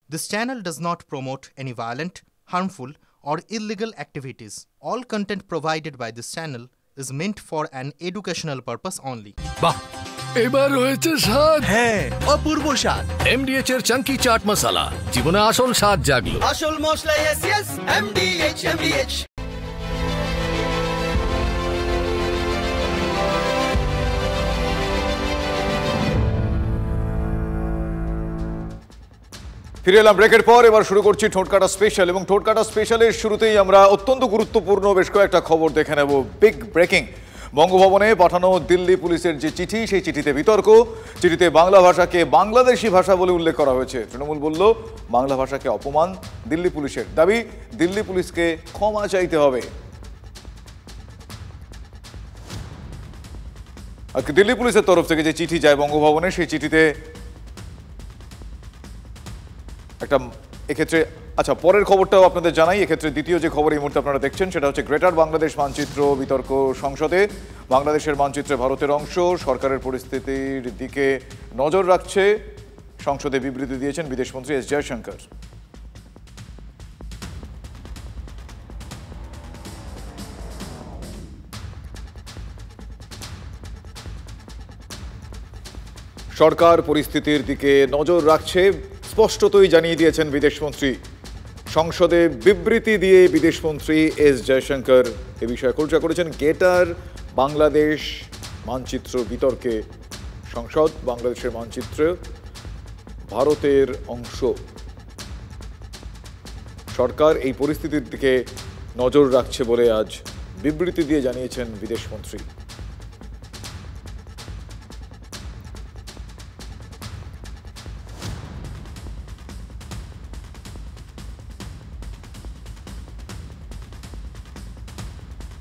This channel does not promote any violent, harmful, or illegal activities. All content provided by this channel is meant for an educational purpose only. বাহ, এবার হয়েছে স্বাদ। হ্যাঁ, অপূর্ব স্বাদ। MDH এর চাঙ্কি চাট মশলা, জীবনে আসল স্বাদ জাগলো। আসল মশলা yes MDH। ফিরে এলাম ব্রেকের পর। এবার শুরু করছি ঠোঁটকাটা স্পেশাল, এবং ঠোঁটকাটা স্পেশালের শুরুতেই আমরা অত্যন্ত গুরুত্বপূর্ণ বেশ কয়েকটা খবর দেখে নেব। বিগ ব্রেকিং, বঙ্গভবনে পাঠানো দিল্লি পুলিশের যে চিঠি, সেই চিঠিতে বিতর্ক। চিঠিতে বাংলা ভাষাকে বাংলাদেশি ভাষা বলে উল্লেখ করা হয়েছে। তৃণমূল বলল বাংলা ভাষাকে অপমান। দিল্লি পুলিশের দাবি, দিল্লি পুলিশকে ক্ষমা চাইতে হবে। আজকে দিল্লি পুলিশের তরফ থেকে যে চিঠি যায় বঙ্গভবনে, সেই চিঠিতে একটা এক্ষেত্রে পরের খবরটাও আপনাদের জানাই। এক্ষেত্রে দ্বিতীয় যে খবর এই মুহূর্তে আপনারা দেখছেন সেটা হচ্ছে গ্রেটার বাংলাদেশ মানচিত্র বিতর্ক সংসদে। বাংলাদেশের মানচিত্রে ভারতের অংশ, সরকারের পরিস্থিতির দিকে নজর রাখছে। সংসদে বিবৃতি দিয়েছেন বিদেশমন্ত্রী এস জয়শঙ্কর। সরকার পরিস্থিতির দিকে নজর রাখছে স্পষ্টতই জানিয়ে দিয়েছেন বিদেশমন্ত্রী। সংসদে বিবৃতি দিয়ে বিদেশমন্ত্রী এস জয়শঙ্কর এ বিষয়ে চর্চা করেছেন। গ্রেটার বাংলাদেশ মানচিত্র বিতর্কে সংসদ, বাংলাদেশের মানচিত্র ভারতের অংশ, সরকার এই পরিস্থিতির দিকে নজর রাখছে বলে আজ বিবৃতি দিয়ে জানিয়েছেন বিদেশমন্ত্রী।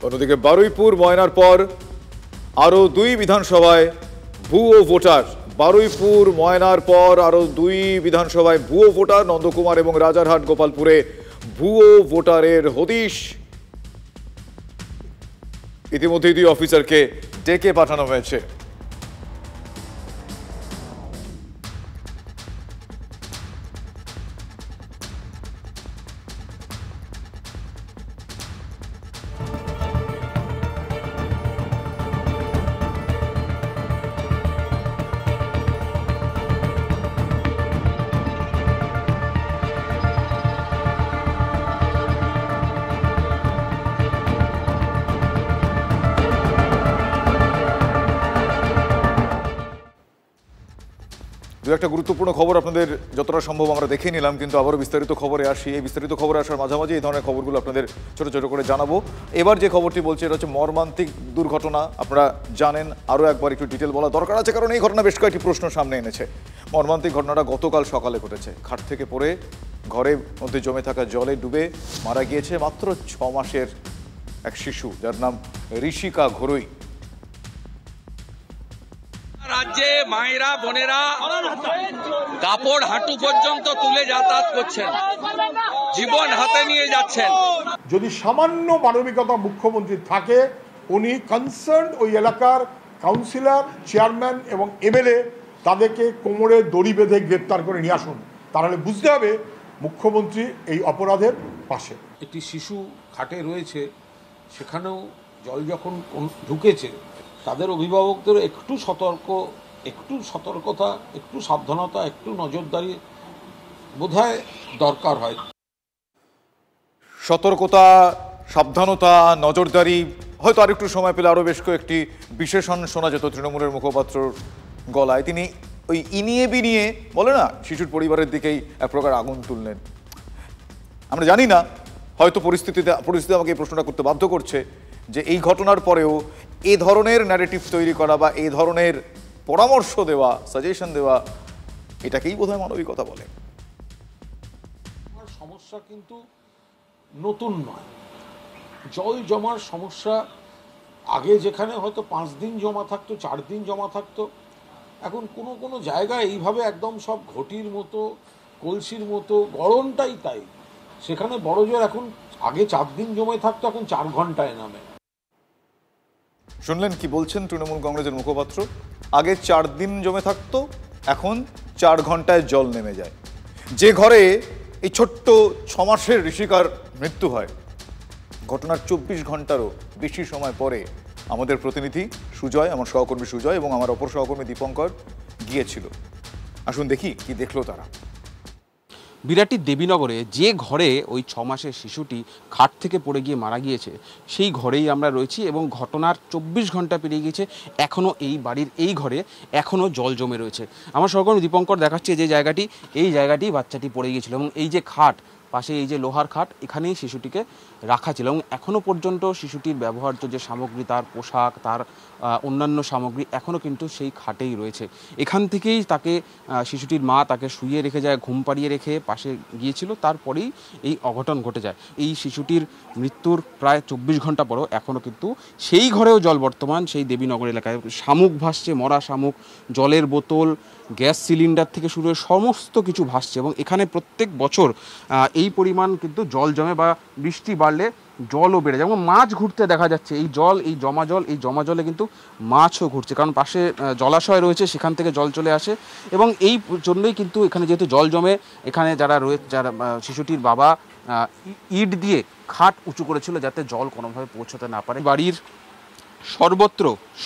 অন্যদিকে বারুইপুর ময়নার পর আরও দুই বিধানসভায় ভুয়ো ভোটার। বারুইপুর ময়নার পর আরও দুই বিধানসভায় ভুয়ো ভোটার। নন্দকুমার এবং রাজারহাট গোপালপুরে ভুয়ো ভোটারের হদিশ। ইতিমধ্যেই দুই অফিসারকে ডেকে পাঠানো হয়েছে। দু একটা গুরুত্বপূর্ণ খবর আপনাদের যতটা সম্ভব আমরা দেখে নিলাম, কিন্তু আবারও বিস্তারিত খবরে আসি। এই বিস্তারিত খবরে আসার মাঝামাঝি এই ধরনের খবরগুলো আপনাদের ছোট ছোট করে জানাবো। এবার যে খবরটি বলছে এটা হচ্ছে মর্মান্তিক দুর্ঘটনা। আপনারা জানেন, আরও একবার একটু ডিটেল বলা দরকার আছে, কারণ এই ঘটনা বেশ কয়েকটি প্রশ্ন সামনে এনেছে। মর্মান্তিক ঘটনাটা গতকাল সকালে ঘটেছে। খাট থেকে পড়ে ঘরের মধ্যে জমে থাকা জলে ডুবে মারা গিয়েছে মাত্র 6 মাসের এক শিশু, যার নাম ঋষিকা ঘরুই। রাজ্যে মায়েরা বোনেরা কাপড় হাঁটু পর্যন্ত তুলে যাতায়াত করছেন, জীবন হাতে নিয়ে যাচ্ছেন। যদি সামান্য মানবিকতা মুখ্যমন্ত্রী থাকে, উনি কনসার্ন ওই এলাকার কাউন্সিলর, চেয়ারম্যান এবং এমএলএ তাদেরকে কোমরে দড়ি বেঁধে গ্রেপ্তার করে নিয়ে আসুন। তাহলে বুঝতে হবে মুখ্যমন্ত্রী এই অপরাধের পাশে। একটি শিশু খাটে রয়েছে, সেখানেও জল যখন ঢুকেছে, তাদের অভিভাবকদের একটু সতর্কতা, একটু সাবধানতা, একটু নজরদারি বোধহয় দরকার হয়। সতর্কতা, সাবধানতা, নজরদারি, হয়তো আরেকটু সময় পেলে আরও বেশ কয়েকটি বিশেষণ শোনা যেত তৃণমূলের মুখপাত্রর গলায়। তিনি ওই ইনিয়ে বিনিয়ে বলে না, শিশুর পরিবারের দিকেই এক প্রকার আগুন তুললেন। আমরা জানি না, হয়তো পরিস্থিতি আমাকে এই প্রশ্নটা করতে বাধ্য করছে যে এই ঘটনার পরেও এ ধরনের ন্যারেটিভ তৈরি করা বা এই ধরনের পরামর্শ দেওয়া, সাজেশন দেওয়া, এটাকেই বোধহয় মানবিকতা বলে। সমস্যা কিন্তু নতুন নয়। জল জমার সমস্যা আগে যেখানে হয়তো 5 দিন জমা থাকতো, 4 দিন জমা থাকতো, এখন কোনো কোনো জায়গায় এইভাবে একদম সব ঘটির মতো, কলসির মতো, গড়নটাই তাই। সেখানে বড় জল এখন আগে 4 দিন জমে থাকতো, এখন 4 ঘন্টায় নামে। শুনলেন কি বলছেন তৃণমূল কংগ্রেসের মুখপাত্র? আগে 4 দিন জমে থাকতো, এখন 4 ঘন্টায় জল নেমে যায়। যে ঘরে এই ছোট্ট 6 মাসের ঋষিকার মৃত্যু হয়, ঘটনার 24 ঘন্টারও বেশি সময় পরে আমাদের প্রতিনিধি সুজয়, আমার সহকর্মী সুজয় এবং আমার অপর সহকর্মী দীপঙ্কর গিয়েছিল। আসুন দেখি কি দেখলো তারা। বিরাটির দেবীনগরে যে ঘরে ওই 6 মাসের শিশুটি খাট থেকে পড়ে গিয়ে মারা গিয়েছে সেই ঘরেই আমরা রয়েছি এবং ঘটনার 24 ঘন্টা পেরিয়ে গিয়েছে, এখনও এই বাড়ির এই ঘরে এখনও জল জমে রয়েছে। আমার সহকর্মী দীপঙ্কর দেখাচ্ছে যে জায়গাটি, এই জায়গাটি বাচ্চাটি পড়ে গিয়েছিল এবং এই যে খাট পাশে, এই যে লোহার খাট, এখানেই শিশুটিকে রাখা ছিল এবং এখনও পর্যন্ত শিশুটির ব্যবহার্য যে সামগ্রী, তার পোশাক, তার অন্যান্য সামগ্রী এখনও কিন্তু সেই খাটেই রয়েছে। এখান থেকেই তাকে শিশুটির মা তাকে শুইয়ে রেখে যায়, ঘুম পাড়িয়ে রেখে পাশে গিয়েছিল, তারপরেই এই অঘটন ঘটে যায়। এই শিশুটির মৃত্যুর প্রায় 24 ঘন্টা পরও এখনও কিন্তু সেই ঘরেও জল বর্তমান। সেই দেবীনগর এলাকায় শামুক ভাসছে, মরা শামুক, জলের বোতল, গ্যাস সিলিন্ডার থেকে শুরু হয়ে সমস্ত কিছু ভাসছে এবং এখানে প্রত্যেক বছর এই পরিমাণ কিন্তু জল জমে বা বৃষ্টি বাড়লে জলও বেড়ে যায় এবং মাছ ঘুরতে দেখা যাচ্ছে। এই জল, এই জমা জলে কিন্তু মাছও ঘুরছে, কারণ পাশে জলাশয় রয়েছে, সেখান থেকে জল চলে আসে এবং এই জন্যই কিন্তু এখানে যেহেতু জল জমে, এখানে যারা শিশুটির বাবা ইট দিয়ে খাট উঁচু করেছিল যাতে জল কোনোভাবে পৌঁছতে না পারে। বাড়ির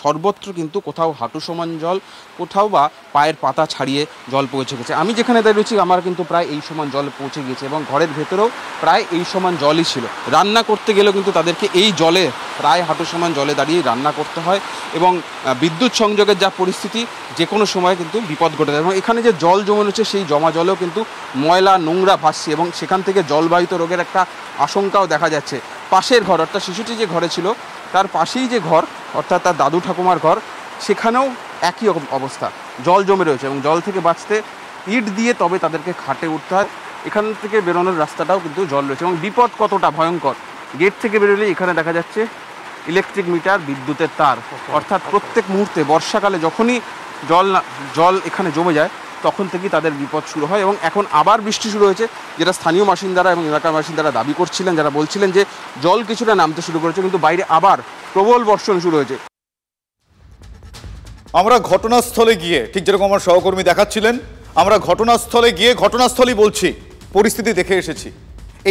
সর্বত্র কিন্তু কোথাও হাঁটু সমান জল, কোথাও বা পায়ের পাতা ছাড়িয়ে জল পৌঁছে গেছে। আমি যেখানে দাঁড়িয়েছি আমার কিন্তু প্রায় এই সমান জল পৌঁছে গিয়েছে এবং ঘরের ভেতরেও প্রায় এই সমান জলই ছিল। রান্না করতে গেলেও কিন্তু তাদেরকে এই জলে, প্রায় হাঁটু সমান জলে দাঁড়িয়ে রান্না করতে হয় এবং বিদ্যুৎ সংযোগের যা পরিস্থিতি, যে কোনো সময় কিন্তু বিপদ ঘটে যায় এবং এখানে যে জল জমে রয়েছে সেই জমা জলেও কিন্তু ময়লা নোংরা ভাসছে এবং সেখান থেকে জলবাহিত রোগের একটা আশঙ্কাও দেখা যাচ্ছে। পাশের ঘর, অর্থাৎ শিশুটি যে ঘরে ছিল তার পাশেই যে ঘর, অর্থাৎ তার দাদু ঠাকুমার ঘর, সেখানেও একই রকম অবস্থা, জল জমে রয়েছে এবং জল থেকে বাঁচতে ইট দিয়ে তবে তাদেরকে খাটে উঠতে হয়। এখান থেকে বেরোনোর রাস্তাটাও কিন্তু জল রয়েছে এবং বিপদ কতটা ভয়ঙ্কর, গেট থেকে বেরোলে এখানে দেখা যাচ্ছে ইলেকট্রিক মিটার, বিদ্যুতের তার, অর্থাৎ প্রত্যেক মুহূর্তে বর্ষাকালে যখনই জল এখানে জমে যায় তখন থেকেই তাদের বিপদ শুরু হয় এবং এখন আবার বৃষ্টি শুরু হয়েছে, যেটা স্থানীয় বাসিন্দারা এবং এলাকার বাসিন্দারা দাবি করছিলেন, যারা বলছিলেন যে জল কিছুটা নামতে শুরু করেছে, কিন্তু বাইরে আবার প্রবল বর্ষণ শুরু হয়েছে। আমরা ঘটনাস্থলে গিয়ে, ঠিক যেরকম আমার সহকর্মী দেখাচ্ছিলেন, আমরা ঘটনাস্থলে গিয়ে ঘটনাস্থলই বলছি, পরিস্থিতি দেখে এসেছি।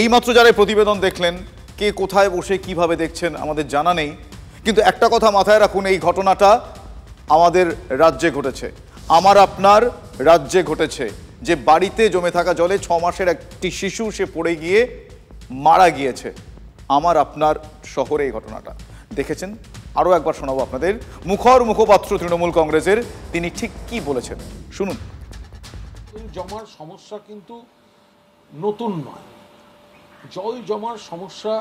এইমাত্র যারা প্রতিবেদন দেখলেন, কে কোথায় বসে কিভাবে দেখছেন আমাদের জানা নেই, কিন্তু একটা কথা মাথায় রাখুন, এই ঘটনাটা আমাদের রাজ্যে ঘটেছে, আমার আপনার রাজ্যে ঘটেছে। যে বাড়িতে জমে থাকা জলে 6 মাসের একটি শিশু সে পড়ে গিয়ে মারা গিয়েছে, আমার আপনার শহরে এই ঘটনাটা দেখেছেন। আরও একবার শোনাবো আপনাদের মুখপাত্র তৃণমূল কংগ্রেসের, তিনি ঠিক কি বলেছেন শুনুন। জমার সমস্যা কিন্তু নতুন নয়। জল জমার সমস্যা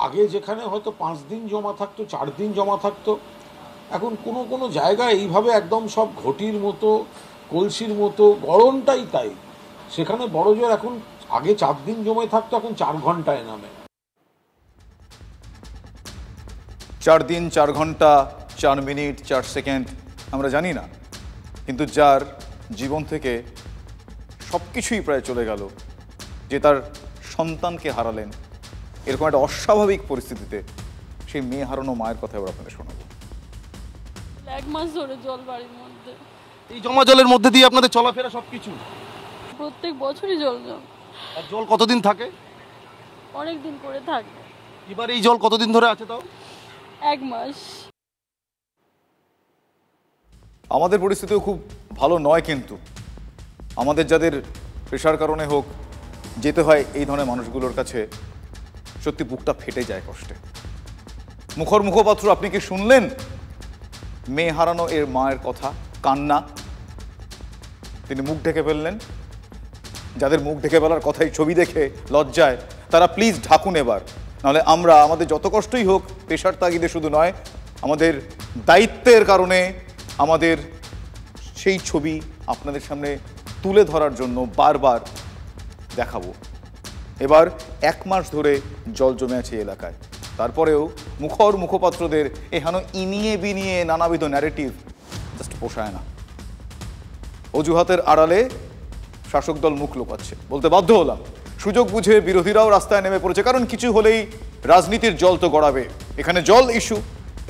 আগে যেখানে হয়তো 5 দিন জমা থাকতো, 4 দিন জমা থাকতো, এখন কোনো জায়গায় এইভাবে একদম সব ঘটির মতো, কলসির মতো, গরমটাই তাই। সেখানে বড় জল এখন আগে 4 দিন জমে থাকতো, এখন 4 ঘন্টায় নামে। 4 দিন 4 ঘন্টা 4 মিনিট 4 সেকেন্ড আমরা জানি না, কিন্তু যার জীবন থেকে সব কিছুই প্রায় চলে গেল, যে তার সন্তানকে হারালেন এরকম একটা অস্বাভাবিক পরিস্থিতিতে, সেই মেয়ে হারানো মায়ের কথা এবার আপনাদের শোনাবো। 1 মাস ধরে জল বাড়ির মধ্যে, এই জমা জলের মধ্যে দিয়ে আপনাদের চলাফেরা সবকিছু প্রত্যেক বছরই জল জল। আর জল কতদিন থাকে? অনেক দিন করে থাকে। এবার এই জল কতদিন ধরে আছে তাও? 1 মাস। আমাদের পরিস্থিতিও খুব ভালো নয়, কিন্তু আমাদের যাদের পেশার কারণে হোক যেতে হয় এই ধরনের মানুষগুলোর কাছে, সত্যি বুকটা ফেটে যায় কষ্টে। মুখপাত্র, আপনি কি শুনলেন মেয়ে হারানো এর মায়ের কথা, কান্না? তিনি মুখ ঢেকে ফেললেন। যাদের মুখ ঢেকে ফেলার কথাই ছবি দেখে লজ্জায়, তারা প্লিজ ঢাকুন এবার, নাহলে আমরা আমাদের যত কষ্টই হোক, পেশার তাগিদে শুধু নয়, আমাদের দায়িত্বের কারণে আমাদের সেই ছবি আপনাদের সামনে তুলে ধরার জন্য বারবার দেখাবো। এবার 1 মাস ধরে জল জমে আছে এই এলাকায়, তারপরেও মুখপাত্রদের এহেন ইনিয়ে বিনিয়ে নানাবিধ ন্যারেটিভ জাস্ট পোষায় না। অজুহাতের আড়ালে শাসক দল মুখ লোকাচ্ছে, বলতে বাধ্য হলাম। সুযোগ বুঝে বিরোধীরাও রাস্তায় নেমে পড়েছে, কারণ কিছু হলেই রাজনীতির জল তো গড়াবে। এখানে জল ইস্যু,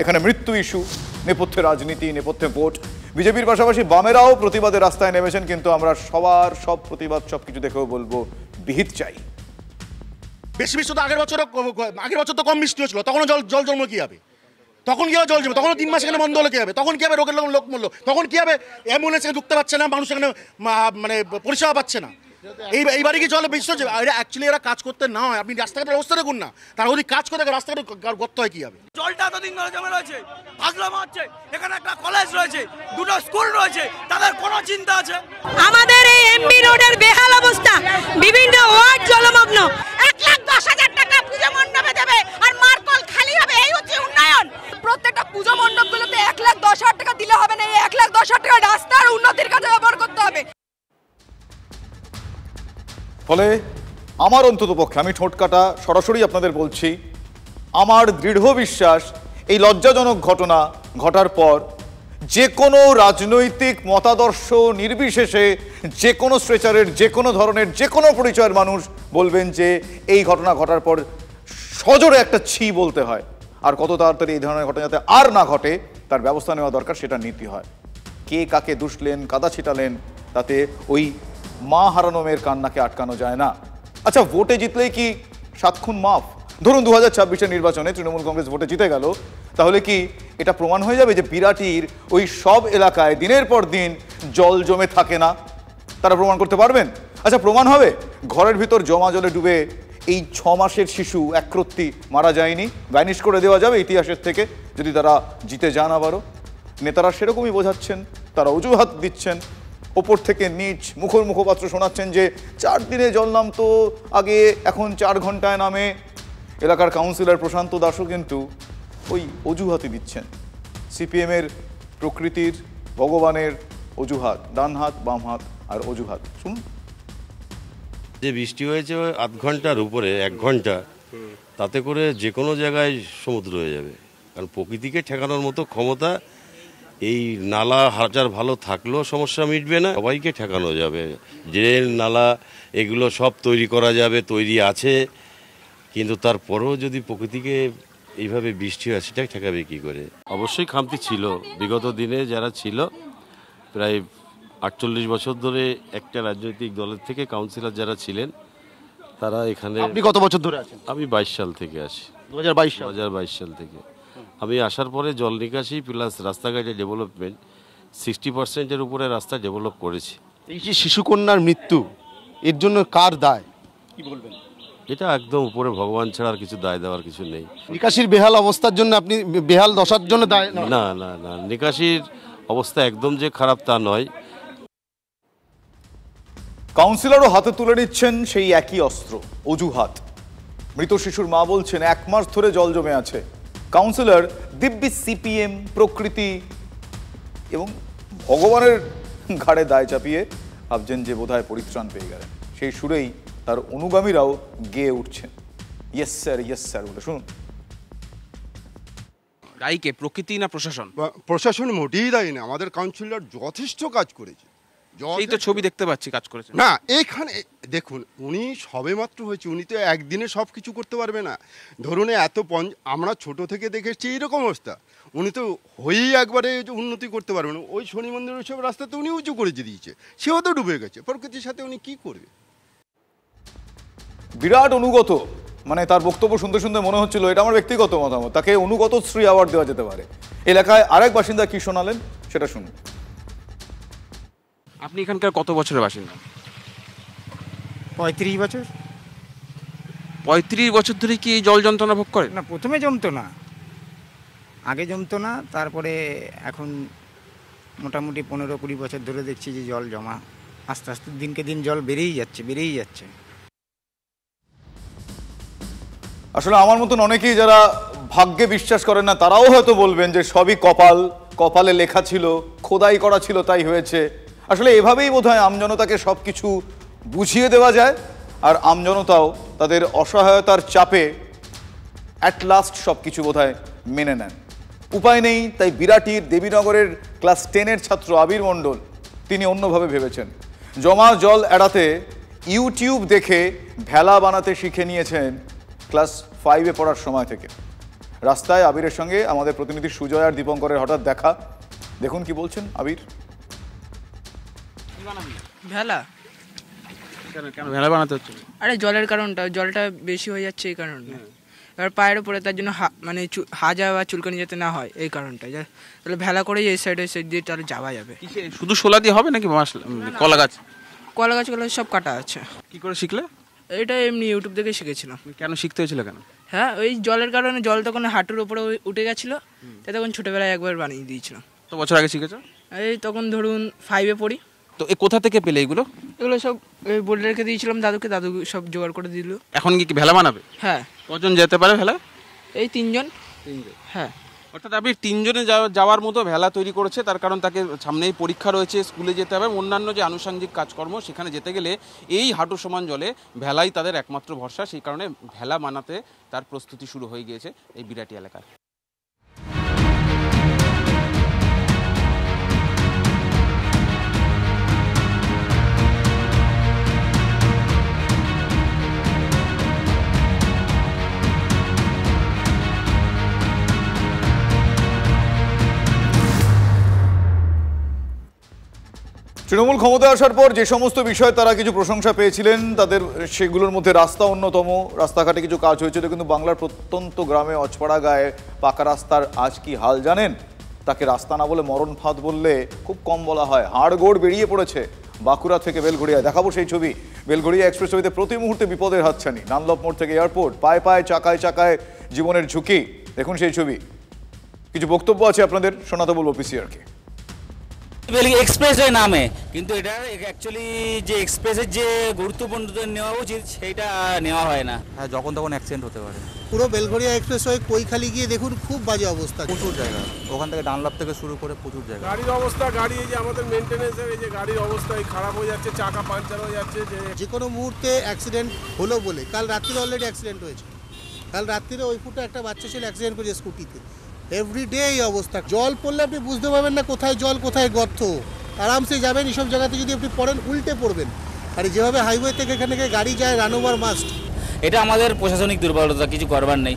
এখানে মৃত্যু ইস্যু, নেপথ্যে রাজনীতি, নেপথ্যে ভোট। বিজেপির পাশাপাশি বামেরাও প্রতিবাদে রাস্তায় নেমেছেন, কিন্তু আমরা সবার সব প্রতিবাদ সবকিছু দেখেও বলবো বিহিত চাই। বেশি বৃষ্টি তো আগের বছর তো কম বৃষ্টি হয়েছিল, তখনও জল জন্ম কি হবে? তখন কি হবে জল জমে? তখনও 3 মাস এখানে বন্ধ হলে কি হবে? তখন কি হবে? রোগের লোক মরলো। তখন কি হবে? অ্যাম্বুলেন্স এখানে ঢুকতে পারছে না, মানুষ এখানে মানে পরিষেবা পাচ্ছে না। এইবারে কি জলে বৃষ্টি হচ্ছে? অ্যাকচুয়ালি এরা কাজ করতে না হয়, আপনি রাস্তাঘাটের অবস্থা দেখুন না, তারা যদি কাজ করে রাস্তাঘাটে গর্ত হয় কি হবে? জলটা এতদিন ধরে জমে রয়েছে, পাগলামো হচ্ছে। এখানে একটা কলেজ রয়েছে, 2টো স্কুল রয়েছে, তাদের কোনো চিন্তা আছে? আমাদের এই এমবি রোডের বেহাল অবস্থা, বিভিন্ন ওয়ার্ড জলমগ্ন। 1,10,000 টাকা পূজা মণ্ডপে দেবে আর মার্কল খালি হবে, এই হচ্ছে উন্নয়ন। প্রত্যেকটা পূজা মণ্ডপগুলোতে 1,10,000 টাকা দিলে হবে না, এই 1,10,000 টাকা রাস্তার উন্নতির কাজে ব্যবহার করতে হবে। ফলে আমার অন্ততপক্ষে, আমি ঠোঁট কাটা সরাসরি আপনাদের বলছি, আমার দৃঢ় বিশ্বাস এই লজ্জাজনক ঘটনা ঘটার পর যে কোনো রাজনৈতিক মতাদর্শ নির্বিশেষে যে কোনো স্ট্রেচারের, যে কোনো ধরনের, যে কোনো পরিচয়ের মানুষ বলবেন যে এই ঘটনা ঘটার পর সজোরে একটা ছি বলতে হয়, আর কত তাড়াতাড়ি এই ধরনের ঘটনা যাতে আর না ঘটে তার ব্যবস্থা নেওয়া দরকার, সেটা নীতি হয়। কে কাকে দুষলেন, কাদা ছিটালেন, তাতে ওই মা হারানো মেয়ের কান্নাকে আটকানো যায় না। আচ্ছা, ভোটে জিতলেই কি 7 খুন মাফ? ধরুন 2026-এর নির্বাচনে তৃণমূল কংগ্রেস ভোটে জিতে গেল, তাহলে কি এটা প্রমাণ হয়ে যাবে যে বিরাটির ওই সব এলাকায় দিনের পর দিন জল জমে থাকে না? তারা প্রমাণ করতে পারবেন? আচ্ছা, প্রমাণ হবে ঘরের ভিতর জমা জলে ডুবে এই 6 মাসের শিশু একরত্তি মারা যায়নি? ভ্যানিশ করে দেওয়া যাবে ইতিহাসের থেকে যদি তারা জিতে যান আবারও? নেতারা সেরকমই বোঝাচ্ছেন, তারা অজুহাত দিচ্ছেন, ওপর থেকে নিচ মুখপাত্র শোনাচ্ছেন যে 4 দিনে জল নামতো আগে, এখন 4 ঘন্টায় নামে। এলাকার কাউন্সিলর প্রশান্ত দাসও কিন্তু ওই অজুহাতই দিচ্ছেন। সিপিএমের প্রকৃতির ভগবানের অজুহাত, ডান হাত বাম হাত আর অজুহাত। শুনুন। যে বৃষ্টি হয়েছে 8 ঘন্টার উপরে, 1 ঘন্টা, তাতে করে যে কোনো জায়গায় সমুদ্র হয়ে যাবে। কারণ প্রকৃতিকে ঠেকানোর মতো ক্ষমতা এই নালা হাজার ভালো থাকলেও সমস্যা মিটবে না, সবাইকে ঠেকানো যাবে। ড্রেন, নালা এগুলো সব তৈরি করা যাবে, তৈরি আছে, কিন্তু তারপরেও যদি প্রকৃতিকে এইভাবে বৃষ্টি হয় সেটা ঠেকাবে কী করে? অবশ্যই খামতি ছিল বিগত দিনে যারা ছিল, প্রায় 48 বছর ধরে একটা রাজনৈতিক দলের থেকে কাউন্সিলর যারা ছিলেন তারা এখানে। আপনি কত বছর ধরে আছেন? আমি 22 সাল থেকে আসি। 2022 সাল থেকে আমি আসার পরে জল নিকাশি প্লাস রাস্তাঘাটে ডেভেলপমেন্ট 60%-এর উপরে রাস্তা ডেভেলপ করেছি। এই যে শিশুকন্যার মৃত্যু, এর জন্য কার দায় কি বলবেন? এটা একদম উপরে ভগবান ছাড়া আর কিছু দায় দেওয়ার কিছু নেই। নিকাশির বেহাল অবস্থার জন্য, আপনি বেহাল দশার জন্য দায়? না না না, নিকাশির অবস্থা একদম যে খারাপ তা নয়। কাউন্সিলরও হাতে তুলে নিচ্ছেন সেই একই অস্ত্র, অজুহাত। মৃত শিশুর মা বলছেন 1 মাস ধরে জল জমে আছে। কাউন্সিলর দিব্যি সিপিএম, প্রকৃতি এবং ভগবানের ঘাড়ে দায় চাপিয়ে ভাবছেন যে বোধহয় পরিত্রাণ পেয়ে গেলেন। সেই সুরেই তার অনুগামীরাও গেয়ে উঠছেন, ইয়েস স্যার বলে। শুনুন। দায়ী কে, প্রকৃতি না প্রশাসন? প্রশাসন মোটেই দায়ী না, আমাদের কাউন্সিলর যথেষ্ট কাজ করেছে। এই তো ছবি দেখতে পাচ্ছি কাজ করেছে না। এখানে দেখুন, উনি সবেমাত্র হয়েছে, উনি তো একদিনে সব কিছু করতে পারবে না। ধরুন আমরা ছোট থেকে দেখেছি এইরকম অবস্থা, উনি তো হয়েই একবারে উন্নতি করতে পারবে না। ওই শনি মন্দির ওইসব রাস্তাতে উনি উঁচু করে দিয়েছে, সেও তো ডুবে গেছে। প্রকৃতির সাথে উনি কি করবে? বিরাট অনুগত, মানে তার বক্তব্য শুনতে শুনতে মনে হচ্ছিল, এটা আমার ব্যক্তিগত মতামত, তাকে অনুগত শ্রী অ্যাওয়ার্ড দেওয়া যেতে পারে। এলাকায় আরেক বাসিন্দা কি শোনালেন সেটা শুনুন। আপনি এখানকার কত বছরের বাসিন্দা? 35 বছর। 35 বছর ধরে কি এই জল যন্ত্রণা ভোগ করে? না, প্রথমে জমতো না, আগে জমতো না, তারপরে এখন মোটামুটি 15-20 বছর ধরে দেখছি যে জল জমা, আস্তে আস্তে দিনকে দিন জল বেড়েই যাচ্ছে। আসলে আমার মতন অনেকেই যারা ভাগ্যে বিশ্বাস করেন না, তারাও হয়তো বলবেন যে সবই কপালে লেখা ছিল, খোদাই করা ছিল, তাই হয়েছে। আসলে এভাবেই বোধহয় আমজনতাকে সব কিছু বুঝিয়ে দেওয়া যায়, আর আমজনতাও তাদের অসহায়তার চাপে অ্যাট লাস্ট সব কিছু বোধহয় মেনে নেন। উপায় নেই, তাই বিরাটির দেবীনগরের ক্লাস 10-এর ছাত্র আবির মণ্ডল তিনি অন্যভাবে ভেবেছেন। জমা জল এড়াতে ইউটিউব দেখে ভেলা বানাতে শিখে নিয়েছেন ক্লাস 5-এ পড়ার সময় থেকে। রাস্তায় আবিরের সঙ্গে আমাদের প্রতিনিধি সুজয় আর দীপঙ্করের হঠাৎ দেখা। দেখুন কি বলছেন আবির। ভেলা কেন ভেলা বানাতে হচ্ছে? আরে জলের কারণটা, জলটা বেশি হয়ে যাচ্ছে এই কারণে। এবার পায়ের উপরে তার জন্য মানে হাজা বা চুলকানি যাতে না হয় এই কারণটাই, তাহলে ভেলা করেই এই সাইড দিয়ে তাহলে যাওয়া যাবে। শুধু শোলা দিয়ে হবে নাকি কলা গাছ? কলা গাছগুলো সব কাটা আছে। কি করে শিখলে? এটা এমনি ইউটিউব দেখে শিখেছিলাম। কেন শিখতে হয়েছিল কেন? হ্যাঁ, ওই জলের কারণে জল তখন হাঁটুর উপরে উঠে গেছিলো, তাই তখন ছোটোবেলায় একবার বানিয়ে দিয়েছিলাম। তো বছর আগে শিখেছো? এই তখন ধরুন 5-এ পড়ি। তো এ কোথা থেকে পেলে এগুলো? এগুলো সব বলে রেখে দিয়েছিলাম দাদুকে, দাদু সব জোগাড় করে দিল। এখন কি ভেলা বানাবে? হ্যাঁ। কজন যেতে পারে ভেলা? এই 3 জন। হ্যাঁ। অর্থাৎ আপনি 3 জনে যাওয়ার মতো ভেলা তৈরি করেছে, তার কারণ তাকে সামনেই পরীক্ষা রয়েছে, স্কুলে যেতে হবে, অন্যান্য যে আনুষঙ্গিক কাজকর্ম সেখানে যেতে গেলে এই হাঁটু সমান জলে ভেলাই তাদের একমাত্র ভরসা। সেই কারণে ভেলা বানাতে তার প্রস্তুতি শুরু হয়ে গিয়েছে এই বিরাটি এলাকায়। তৃণমূল ক্ষমতায় আসার পর যে সমস্ত বিষয়ে তারা কিছু প্রশংসা পেয়েছিলেন, তাদের সেগুলোর মধ্যে রাস্তা অন্যতম। রাস্তাঘাটে কিছু কাজ হয়েছিল, কিন্তু বাংলার প্রত্যন্ত গ্রামে অজপাড়া গায়ে পাকা রাস্তার আজ কি হাল জানেন? তাকে রাস্তা না বলে মরণ ফাঁদ বললে খুব কম বলা হয়। হাড়গোড় বেরিয়ে পড়েছে বাঁকুড়া থেকে বেলঘড়িয়া। দেখাবো সেই ছবি। বেলঘড়িয়া এক্সপ্রেসওয়েতে প্রতি মুহূর্তে বিপদের হাতছানি। নানলপ মোড় থেকে এয়ারপোর্ট, পায়ে পায়ে চাকায় চাকায় জীবনের ঝুঁকি। দেখুন সেই ছবি। কিছু বক্তব্য আছে আপনাদের শোনাতে বলবো পিসিআরকে। এক্সপ্রেসওয়ে নামে, কিন্তু এটা অ্যাকচুয়ালি যে এক্সপ্রেসের যে গুরুত্বপূর্ণ নেওয়া উচিত সেটা নেওয়া হয় না। হ্যাঁ, যখন তখন অ্যাক্সিডেন্ট হতে পারে। পুরো বেলঘড়িয়া এক্সপ্রেসওয়ে কৈখালি গিয়ে দেখুন খুব বাজে অবস্থা, প্রচুর জায়গা, ওখান থেকে ডানলাপ থেকে শুরু করে প্রচুর জায়গা। গাড়ির অবস্থা, গাড়ি এই যে আমাদের মেনটেনেন্সের এই যে গাড়ির অবস্থা খারাপ হয়ে যাচ্ছে, চাকা পাঞ্চার হয়ে যাচ্ছে। যে কোনো মুহূর্তে অ্যাক্সিডেন্ট হলো বলে কাল রাত্রিরে অলরেডি অ্যাক্সিডেন্ট হয়েছে। কাল রাত্রিরে ওই ফুটে একটা বাচ্চা ছেলে অ্যাক্সিডেন্ট করেছে স্কুটিতে। এভরিডে এই অবস্থা। জল পড়লে আপনি বুঝতে পারবেন না কোথায় জল কোথায় গর্ত। আরামসে যাবেন, এইসব জায়গাতে যদি আপনি পড়েন উল্টে পড়বেন। আর যেভাবে হাইওয়ে থেকে এখানে গাড়ি যায়, রান ওভার মাস্ট। এটা আমাদের প্রশাসনিক দুর্বলতা, কিছু করবার নেই।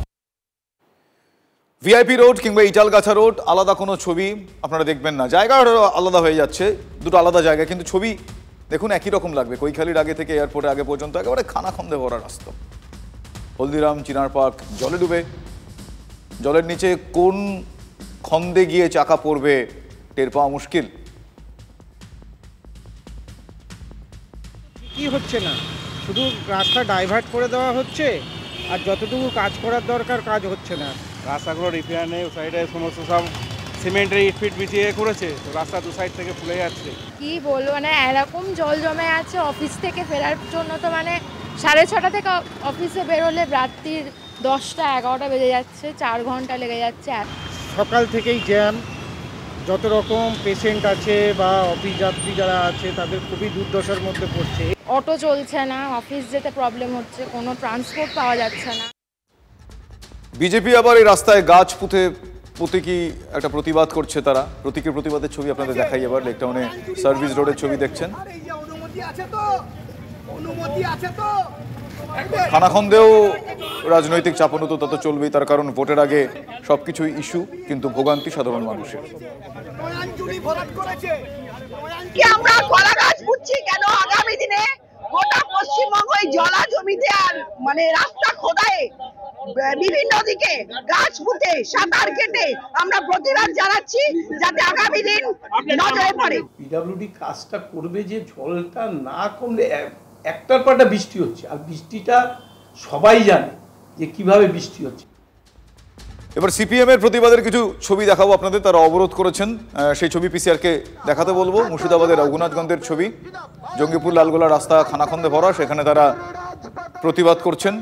ভিআইপি রোড কিংবা ইটালগাছা রোড আলাদা কোনো ছবি আপনারা দেখবেন না। জায়গা আলাদা হয়ে যাচ্ছে, দুটো আলাদা জায়গা, কিন্তু ছবি দেখুন একই রকম লাগবে। কৈখালির আগে থেকে এয়ারপোর্টের আগে পর্যন্ত একেবারে খানাখন্দে ভরা রাস্তা। হলদিরাম, চিনার পার্ক জলে ডুবে। জলের নিচে কোন খন্দে গিয়ে চাকা পড়বে টের পাওয়া মুশকিল। কি হচ্ছে না, শুধু রাস্তা ডাইভার্ট করে দেওয়া হচ্ছে, আর যতটুকু কাজ করার দরকার কাজ হচ্ছে না। রাস্তাগুলো রিপেয়ার নেই, সাইডে সমস্ত সব সিমেন্টের ইট ফিট বিছিয়ে করেছে, তো রাস্তা দু সাইড থেকে ফুলে যাচ্ছে। কি বলবো, মানে এরকম জল জমে আছে। অফিস থেকে ফেরার জন্য তো মানে 6:30 থেকে অফিসে বেরোলে রাত্রির 10টা-11টা বেজে যাচ্ছে, 4 ঘন্টা লেগে যাচ্ছে। সকাল থেকেই জ্যাম, যত রকম পেশেন্ট আছে বা অফিস যাত্রী যারা আছে তাদের খুবই দুর্দশার মধ্যে পড়ছে। অটো চলছে না, অফিস যেতে প্রবলেম হচ্ছে, কোনো ট্রান্সপোর্ট পাওয়া যাচ্ছে না। বিজেপি আবার এই রাস্তায় গাছ পুঁতে প্রতীকী একটা প্রতিবাদ করছে তারা। প্রতীকের প্রতিবাদের ছবি আপনাদের দেখাই এবার। লেকটাউনে সার্ভিস রোডের ছবি দেখছেন। খানাখন্দেও রাজনৈতিক চাপানো তো তত চলবেই, তার কারণ ভোটের আগে সবকিছুই ইস্যু, কিন্তু ভোগান্তি সাধারণ মানুষের। আমরা কলা গাছ পুঁতছি কেন? আগামী দিনে গোটা পশ্চিমবঙ্গ জলা জমিতে আর মানে রাস্তা খোদায় বিভিন্ন দিকে গাছ পুঁতে সাঁতার কেটে আমরা প্রতিবাদ জানাচ্ছি, যাতে আগামী দিন নজরে পড়ে। পিডব্লিউডি কাজটা করবে যে জলটা না কমলে একটার পর একটা বৃষ্টি হচ্ছে, আর বৃষ্টিটা সবাই জানে যে কিভাবে বৃষ্টি হচ্ছে। এবার সিপিএম এর প্রতিবাদের কিছু ছবি দেখাবো আপনাদের। তারা অবরোধ করেছেন, সেই ছবি পিসিআরকে দেখাতে বলবো। মুর্শিদাবাদের রঘুনাথগঞ্জের ছবি। জঙ্গিপুর লালগোলা রাস্তা খানাখন্দে ভরা, সেখানে তারা প্রতিবাদ করছেন।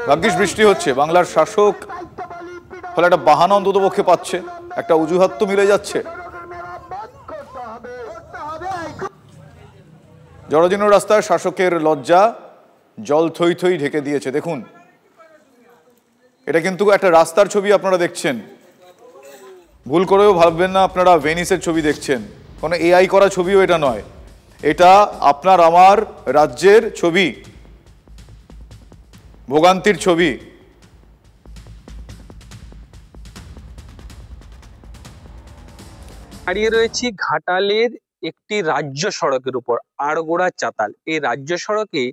ভাগ্যিস বৃষ্টি হচ্ছে, বাংলার শাসক ফলে একটা বাহানা অন্ততপক্ষে পাচ্ছে, একটা অজুহাত তো মিলে যাচ্ছে। জরাজীর্ণ রাস্তায় শাসকের লজ্জা, জল থই থই ঢেকে দিয়েছে। দেখুন, এটা কিন্তু একটা রাস্তার ছবি আপনারা দেখছেন। ভুল করেও ভাববেন না আপনারা ভেনিসের ছবি দেখছেন, কোনো এআই করা ছবিও এটা নয়। এটা আপনার আমার রাজ্যের ছবি, ভোগান্তির ছবি। দাঁড়িয়ে রয়েছি ঘাটালের একটি রাজ্য সড়কের উপর, আড়গোড়া চাতাল। এই রাজ্য সড়কে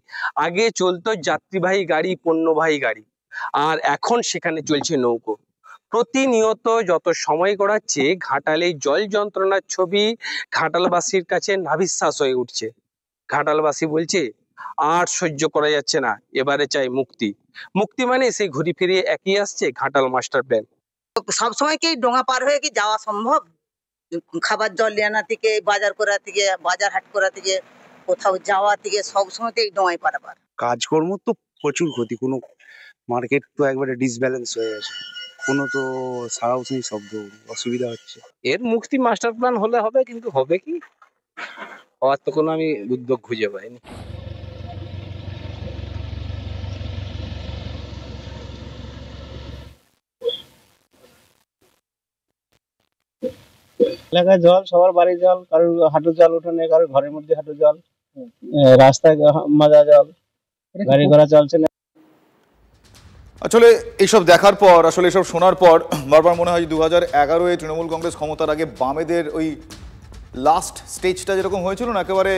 আগে চলতো যাত্রীবাহী গাড়ি, পণ্যবাহী গাড়ি, আর এখন সেখানে চলছে নৌকো। প্রতিনিয়ত যত সময় গড়াচ্ছে ঘাটালে জল যন্ত্রণার ছবি ঘাটালবাসীর কাছে নাভিশ্বাস হয়ে উঠছে। ঘাটালবাসী বলছে আর সহ্য করা যাচ্ছে না, এবারে চাই মুক্তি। মুক্তি মানে সেই ঘুরি ফিরিয়ে একই আসছে ঘাটাল মাস্টার প্ল্যান। সবসময় কি ডোঙা পার হয়ে কি যাওয়া সম্ভব? খাবার জল আনা থেকে, বাজার করা থেকে, বাজার হাট করা থেকে, কোথাও যাওয়া থেকে সবসময় তো এই ডোঙায় পারাপার। কাজকর্ম তো প্রচুর ক্ষতি, কোনো মার্কেট তো একবারে ডিসব্যালেন্স হয়ে গেছে, কোনো তো সারাউসি শব্দ, অসুবিধা হচ্ছে। এর মুক্তি মাস্টার প্ল্যান হলে হবে, কিন্তু হবে কি হওয়ার তো কোনো আমি উদ্যোগ খুঁজে পাইনি। এলাকায় জল, সবার বাড়ি জল, কারোর হাঁটু জল উঠোনে, কারোর ঘরের মধ্যে হাঁটু জল, রাস্তায় মাজা জল, গাড়ি ঘোড়া চলছে না। আসলে এইসব দেখার পর, আসলে এসব শোনার পর বারবার মনে হয় 2011-এ তৃণমূল কংগ্রেস ক্ষমতার আগে বামেদের ওই লাস্ট স্টেজটা যেরকম হয়েছিল না, একেবারে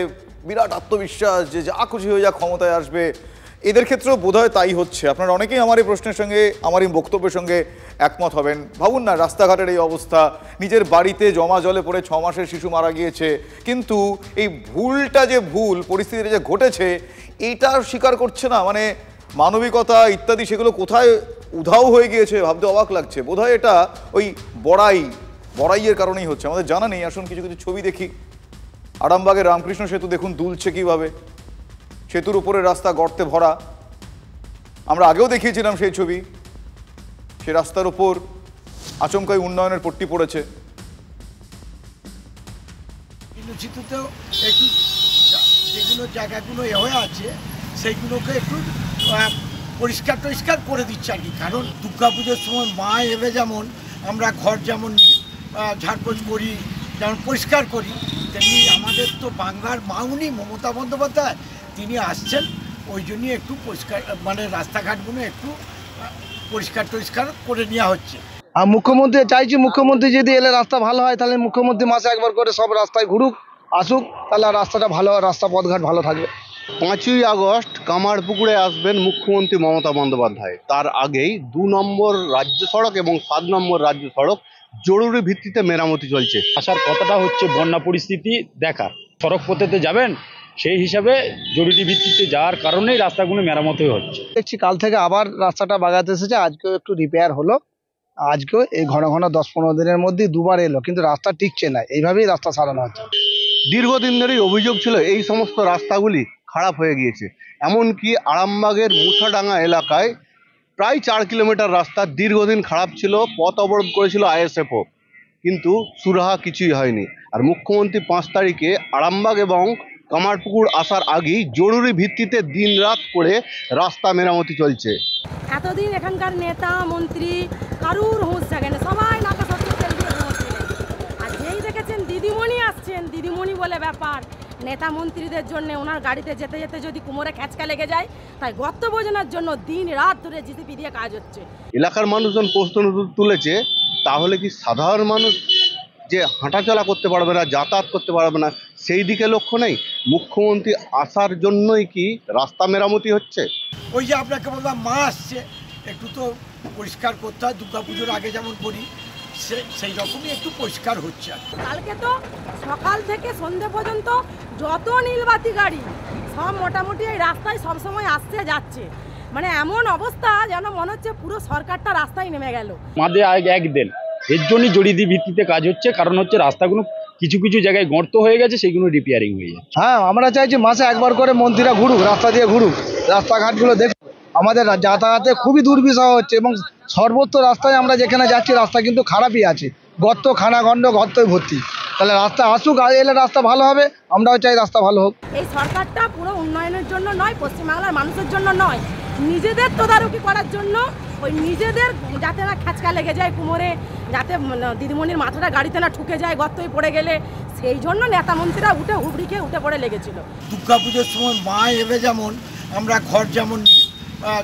বিরাট আত্মবিশ্বাস যে যা খুশি হয়ে যা ক্ষমতায় আসবে, এদের ক্ষেত্রেও বোধহয় তাই হচ্ছে। আপনারা অনেকেই আমার এই প্রশ্নের সঙ্গে, আমার এই বক্তব্যের সঙ্গে একমত হবেন। ভাবুন না, রাস্তাঘাটের এই অবস্থা, নিজের বাড়িতে জমা জলে পড়ে 6 মাসের শিশু মারা গিয়েছে, কিন্তু এই ভুলটা যে ভুল পরিস্থিতিটা যে ঘটেছে এইটা স্বীকার করছে না, মানে মানবিকতা ইত্যাদি সেগুলো কোথায় উধাও হয়ে গিয়েছে ভাবতে অবাক লাগছে। বোধহয় এটা ওই বড়াইয়ের কারণেই হচ্ছে, আমাদের জানা নেই। আসুন কিছু কিছু ছবি দেখি। আরামবাগের রামকৃষ্ণ সেতু দেখুন দুলছে কিভাবে, সেতুর উপরে রাস্তা গর্তে ভরা। আমরা আগেও দেখিয়েছিলাম সেই ছবি। সে রাস্তার উপর আচমকাই উন্নয়নের পট্টি পড়েছে। সেতুতেও একটু যেগুলো জায়গাগুলো হয়ে আছে সেইগুলোকে একটু পরিষ্কার করে দিচ্ছে আর কি। কারণ দুর্গাপুজোর সময় মা এলে যেমন আমরা ঘর যেমন ঝাড়পোছ করি, যেমন পরিষ্কার করি, তেমনি আমাদের তো বাংলার মা উনি মমতা বন্দ্যোপাধ্যায়, তিনি আসছেন, ওই জন্যই একটু পরিষ্কার, মানে রাস্তাঘাটগুলো একটু পরিষ্কার করে নেওয়া হচ্ছে। আর মুখ্যমন্ত্রী চাইছি, মুখ্যমন্ত্রী যদি এলে রাস্তা ভালো হয়, তাহলে মুখ্যমন্ত্রী মাসে একবার করে সব রাস্তায় ঘুরুক, আসুক, তাহলে রাস্তাটা ভালো, রাস্তা পথঘাট ভালো থাকবে। 5ই আগস্ট কামারপুকুরে আসবেন মুখ্যমন্ত্রী মমতা বন্দ্যোপাধ্যায়। তার আগেই 2 নম্বর রাজ্য সড়ক এবং 7 নম্বর রাজ্য সড়ক জরুরি ভিত্তিতে মেরামতি চলছে। আসার কথাটা হচ্ছে বন্যা পরিস্থিতি দেখার, সড়ক পথেতে যাবেন, সেই হিসাবে জরুরি ভিত্তিতে যাওয়ার কারণেই রাস্তাগুলো মেরামতি হচ্ছে। দেখছি কাল থেকে আবার রাস্তাটা বাগাতে এসেছে, আজকেও একটু রিপেয়ার হলো, আজকেও এই ঘন 10-15 দিনের মধ্যে 2বার এলো, কিন্তু রাস্তা টিকছে না, এইভাবেই রাস্তা সারানো হচ্ছে। দীর্ঘদিন ধরেই অভিযোগ ছিল এই সমস্ত রাস্তাগুলি খারাপ হয়ে গিয়েছে। এমনকি আরামবাগের মুথাডাঙ্গা এলাকায় প্রায় 4 কিলোমিটার রাস্তা দীর্ঘদিন খারাপ ছিল, পথ অবরোধ করেছিল আইএসএফও, কিন্তু সুরাহা কিছুই হয়নি। আর মুখ্যমন্ত্রী 5 তারিখে আরামবাগ এবং কামারপুকুর আসার আগেই জরুরি ভিত্তিতে দিনরাত করে রাস্তা মেরামতি চলছে। এতদিন এখানকার নেতা মন্ত্রী কারুর হুঁশ জাগে না, সবাই নাকা সত্যি তেল দিয়ে ঘুমোচ্ছিলেন। আর যেই দেখেছেন দিদিমণি আসছেন, দিদিমণি বলে ব্যাপার, নেতা মন্ত্রীদের জন্য ওনার গাড়িতে যেতে যেতে যদি কোমরে খ্যাচকা লেগে যায়, তাই গর্ত বোঝানোর জন্য দিন রাত ধরে জিসিপি দিয়ে কাজ হচ্ছে। এলাকার মানুষজন প্রশ্ন তুলেছে, তাহলে কি সাধারণ মানুষ যে হাঁটাচলা করতে পারবে না, যাতায়াত করতে পারবে না, সেই দিকে লক্ষ্য নেই? মুখ্যমন্ত্রী আসার জন্যই কি রাস্তা মেরামতি হচ্ছে? ওই যে আপনাকে বললাম, মা আসছে, একটু তো পরিষ্কার করতে হয়, দুর্গাপুজোর আগে যেমন করি সেই রকমই একটু পরিষ্কার হচ্ছে। কালকে তো সকাল থেকে সন্ধ্যে পর্যন্ত যত নীলবাতি গাড়ি সব মোটামুটি এই রাস্তায় সবসময় আসছে যাচ্ছে, মানে এমন অবস্থা যেন মনে হচ্ছে পুরো সরকারটা রাস্তায় নেমে গেল। আমাদের একদিন এর জন্যই জরুরি ভিত্তিতে কাজ হচ্ছে, কারণ হচ্ছে রাস্তাগুলো কিছু কিছু জায়গায় গর্ত হয়ে গেছে, সেইগুলো রিপেয়ারিং হয়ে যাচ্ছে। হ্যাঁ, আমরা চাইছি মাসে একবার করে মন্ত্রীরা ঘুরুক, রাস্তা দিয়ে ঘুরুক, রাস্তাঘাটগুলো দেখুক। আমাদের যাতায়াতে খুবই দুর্বিষহ হচ্ছে, এবং সর্বত্র রাস্তায় আমরা যেখানে যাচ্ছি রাস্তা কিন্তু খারাপই আছে, গর্ত, খানাখন্ড, গর্তই ভর্তি। তাহলে রাস্তা আসুক, এলে রাস্তা ভালো হবে, আমরাও চাই রাস্তা ভালো হোক। এই সরকারটা পুরো উন্নয়নের জন্য নয়, পশ্চিমবাংলার মানুষের জন্য নয়, নিজেদের তদারকি করার জন্য, ওই নিজেদের যাতে না খ্যাচকা লেগে যায় কোমরে, যাতে দিদিমণির মাথাটা গাড়িতে না ঠুকে যায় গর্তই পড়ে গেলে, সেই জন্য নেতা মন্ত্রীরা হুবড়িকে উঠে পড়ে লেগেছিল। দুর্গাপুজোর সময় মা এলে যেমন আমরা ঘর যেমন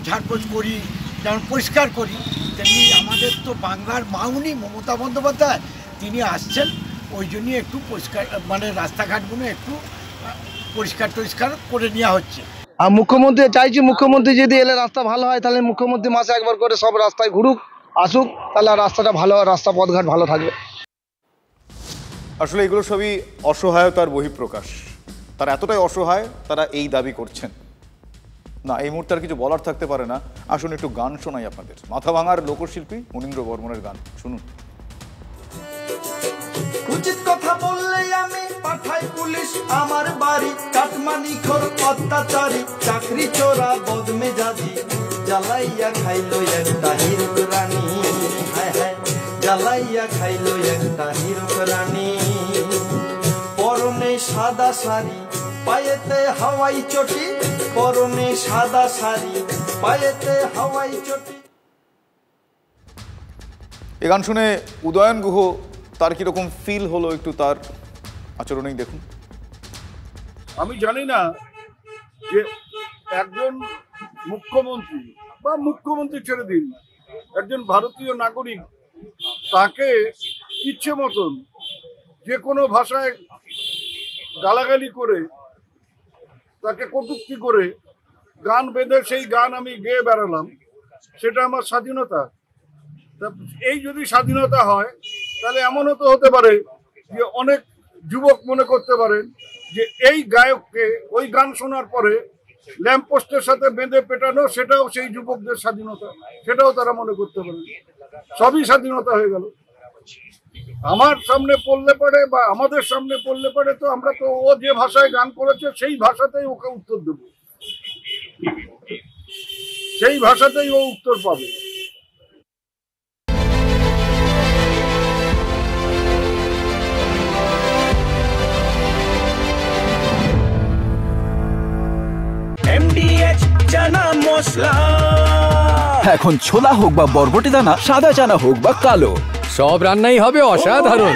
ঝাড়পোছ করি, যেমন পরিষ্কার করি, তেমনি আমাদের তো বাংলার মা উনি মমতা বন্দ্যোপাধ্যায়, তিনি আসছেন, ওই জন্যই একটু পরিষ্কার মানে রাস্তাঘাটগুলো একটু পরিষ্কার টরিষ্কার করে নেওয়া হচ্ছে। আর মুখ্যমন্ত্রী চাইছি, মুখ্যমন্ত্রী যদি এলে রাস্তা ভালো হয় তাহলে মুখ্যমন্ত্রী মাসে একবার করে সব রাস্তায় ঘুরুক, আসুক, তাহলে রাস্তাটা ভালো, রাস্তা পথঘাট ভালো থাকবে। আসলে এগুলো সবই অসহায়তার বহিঃপ্রকাশ। তারা এতটাই অসহায়, তারা এই দাবি করছেন। না, এই মুহূর্তে আর কিছু বলার থাকতে পারে না। আসুন একটু গান শোনাই আপনাদের। মাথা ভাঙার লোকশিল্পী মনীন্দ্র বর্মনের গান শুনুন। উচিত কথা বললে আমি পাঠাই পুলিশ আমার বাড়ি, কাটমানি খোর অত্যাচারী, চাকরি চোরা বদমেজাজি, জ্বালাইয়া খাইলো একটা হিরক রানী, হায় হায় জ্বালাইয়া খাইলো একটা হিরক রানী। পরনে সাদা শাড়ি, পায়েতে হাওয়াই চটি, পরনে সাদা শাড়ি, পায়েতে হাওয়াই চটি। এই গান শুনে উদয়ন গুহ তার কিরকম ফিল হলো একটু তার আচরণেই দেখুন। আমি জানি না যে একজন মুখ্যমন্ত্রী বা মুখ্যমন্ত্রী ছেড়ে দিন, একজন ভারতীয় নাগরিক তাকে ইচ্ছে মতন যে কোনো ভাষায় গালাগালি করে, তাকে কটূক্তি করে গান বেঁধে সেই গান আমি গেয়ে বেড়ালাম, সেটা আমার স্বাধীনতা। এই যদি স্বাধীনতা হয় তাহলে এমনও তো হতে পারে যে অনেক যুবক মনে করতে পারেন যে এই গায়ককে ওই গান শোনার পরে ল্যাম্পপোস্টের সাথে বেঁধে পেটানো সেটাও সেই যুবকদের স্বাধীনতা, সেটাও তারা মনে করতে পারেন। সবই স্বাধীনতা হয়ে গেল। আমার সামনে পড়লে পড়ে বা আমাদের সামনে পড়লে পড়ে তো আমরা তো ও যে ভাষায় গান করেছে সেই ভাষাতেই ওকে উত্তর দেব, সেই ভাষাতেই ও উত্তর পাবে। এখন ছোলা হোক বা বরবটি দানা, সাদা চানা হোক বা কালো, সব রান্নাই হবে অসাধারণ।